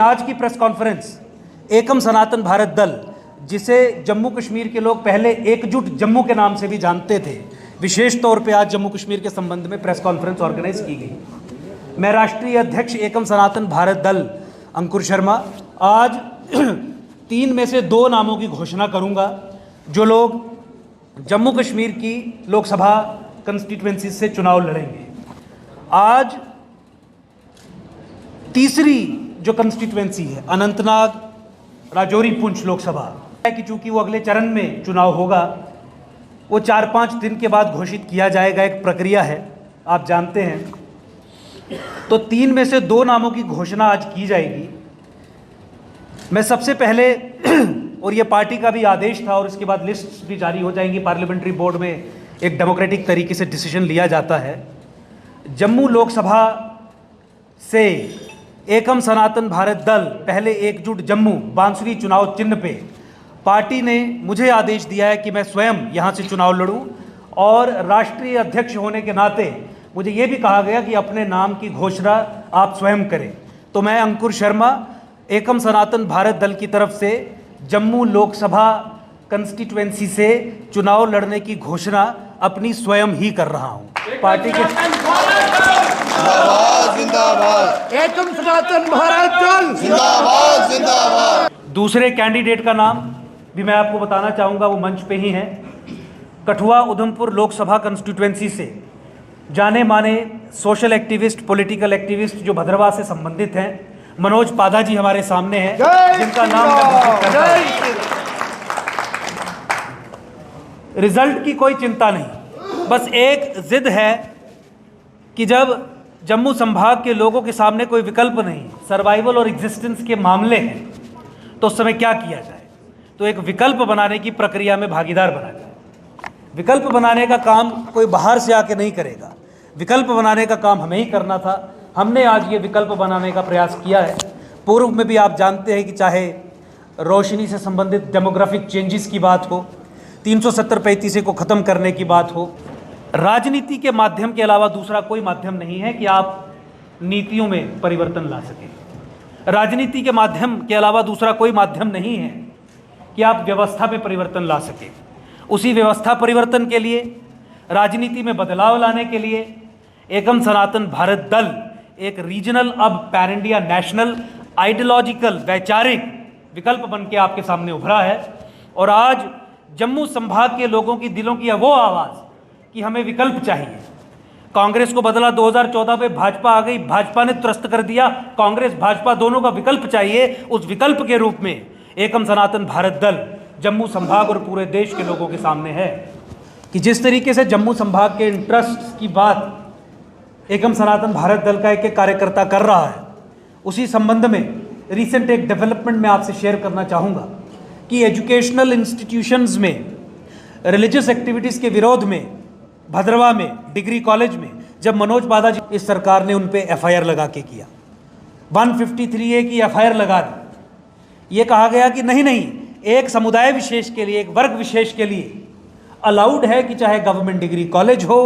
आज की press conference एकम सनातन भारत दल, जिसे जम्मू कश्मीर के लोग पहले एकजुट जम्मू के नाम से भी जानते थे, विशेष तौर पे आज जम्मू कश्मीर के संबंध में प्रेस कॉन्फ्रेंस ऑर्गेनाइज की गई। मैं राष्ट्रीय अध्यक्ष एकम सनातन भारत दल अंकुर शर्मा आज 3 में से 2 नामों की घोषणा करूंगा जो लोग जम्मू कश्मीर की लोकसभा कंस्टिट्यूएंसी से चुनाव लड़ेंगे। आज तीसरी जो कंस्टिट्यूएंसी है अनंतनाग राजौरी पुंछ लोकसभा है कि चूंकि वो अगले चरण में चुनाव होगा, वो 4-5 दिन के बाद घोषित किया जाएगा। एक प्रक्रिया है, आप जानते हैं। तो 3 में से 2 नामों की घोषणा आज की जाएगी। मैं सबसे पहले और ये पार्टी का भी आदेश था और इसके बाद लिस्ट भी जारी हो जाएंगी। पार्लियामेंट्री बोर्ड में एक डेमोक्रेटिक तरीके से डिसीजन लिया जाता है। जम्मू लोकसभा से एकम सनातन भारत दल पहले एकजुट जम्मू बांसुरी चुनाव चिन्ह पे पार्टी ने मुझे आदेश दिया है कि मैं स्वयं यहाँ से चुनाव लड़ूं, और राष्ट्रीय अध्यक्ष होने के नाते मुझे ये भी कहा गया कि अपने नाम की घोषणा आप स्वयं करें। तो मैं अंकुर शर्मा एकम सनातन भारत दल की तरफ से जम्मू लोकसभा कंस्टिट्यूएंसी से चुनाव लड़ने की घोषणा अपनी स्वयं ही कर रहा हूँ। पार्टी के जिंदाबाद, एकम सनातन भारत दल जिंदाबाद जिंदाबाद। दूसरे कैंडिडेट का नाम भी मैं आपको बताना चाहूँगा, वो मंच पे ही है। कठुआ उधमपुर लोकसभा कंस्टिट्यूएंसी से जाने माने सोशल एक्टिविस्ट, पॉलिटिकल एक्टिविस्ट जो भद्रवाह से संबंधित हैं, मनोज पाधा जी हमारे सामने हैं, जिनका नाम मैं घोषित करता हूं। रिजल्ट की कोई चिंता नहीं, बस एक जिद है कि जब जम्मू संभाग के लोगों के सामने कोई विकल्प नहीं, सर्वाइवल और एग्जिस्टेंस के मामले हैं, तो उस समय क्या किया जाए। तो एक विकल्प बनाने की प्रक्रिया में भागीदार बना जाए। विकल्प बनाने का काम कोई बाहर से आके नहीं करेगा, विकल्प बनाने का काम हमें ही करना था। हमने आज ये विकल्प बनाने का प्रयास किया है। पूर्व में भी आप जानते हैं कि चाहे रोशनी से संबंधित डेमोग्राफिक चेंजेस की बात हो, 370-35 को ख़त्म करने की बात हो, राजनीति के माध्यम के अलावा दूसरा कोई माध्यम नहीं है कि आप नीतियों में परिवर्तन ला सकें। राजनीति के माध्यम के अलावा दूसरा कोई माध्यम नहीं है कि आप व्यवस्था में परिवर्तन ला सकें। उसी व्यवस्था परिवर्तन के लिए, राजनीति में बदलाव लाने के लिए एकम सनातन भारत दल एक रीजनल, अब पैन इंडिया नेशनल, आइडियोलॉजिकल, वैचारिक विकल्प बन के आपके सामने उभरा है। और आज जम्मू संभाग के लोगों की दिलों की वो आवाज़ कि हमें विकल्प चाहिए। कांग्रेस को बदला 2014 में, भाजपा आ गई, भाजपा ने त्रस्त कर दिया। कांग्रेस भाजपा दोनों का विकल्प चाहिए। उस विकल्प के रूप में एकम सनातन भारत दल जम्मू संभाग और पूरे देश के लोगों के सामने है कि जिस तरीके से जम्मू संभाग के इंटरेस्ट की बात एकम सनातन भारत दल का एक कार्यकर्ता कर रहा है, उसी संबंध में रिसेंट एक डेवलपमेंट में आपसे शेयर करना चाहूँगा कि एजुकेशनल इंस्टीट्यूशंस में रिलीजियस एक्टिविटीज़ के विरोध में भद्रवाह में डिग्री कॉलेज में जब मनोज पाधा जी, इस सरकार ने उन पे एफआईआर लगा के किया, 153A की एफआईआर लगा दी। ये कहा गया कि नहीं, एक समुदाय विशेष के लिए, एक वर्ग विशेष के लिए अलाउड है कि चाहे गवर्नमेंट डिग्री कॉलेज हो,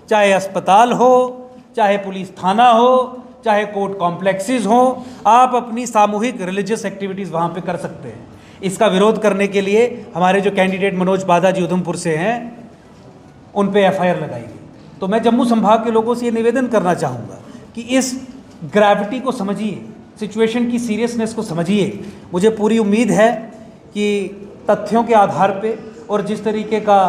चाहे अस्पताल हो, चाहे पुलिस थाना हो, चाहे कोर्ट कॉम्प्लेक्सेस हो, आप अपनी सामूहिक रिलीजियस एक्टिविटीज़ वहाँ पे कर सकते हैं। इसका विरोध करने के लिए हमारे जो कैंडिडेट मनोज पाधा जी उधमपुर से हैं, उन पे एफआईआर लगाई गई। तो मैं जम्मू संभाग के लोगों से ये निवेदन करना चाहूँगा कि इस ग्रेविटी को समझिए, सिचुएशन की सीरियसनेस को समझिए। मुझे पूरी उम्मीद है कि तथ्यों के आधार पे और जिस तरीके का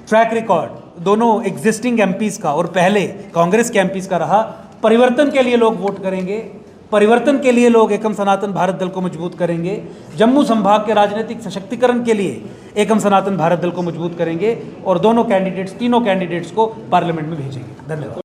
ट्रैक रिकॉर्ड दोनों एग्जिस्टिंग एमपीज़ का और पहले कांग्रेस के एमपीज़ का रहा, परिवर्तन के लिए लोग वोट करेंगे, परिवर्तन के लिए लोग एकम सनातन भारत दल को मजबूत करेंगे, जम्मू संभाग के राजनीतिक सशक्तिकरण के लिए एकम सनातन भारत दल को मजबूत करेंगे और दोनों कैंडिडेट्स, तीनों कैंडिडेट्स को पार्लियामेंट में भेजेंगे। धन्यवाद।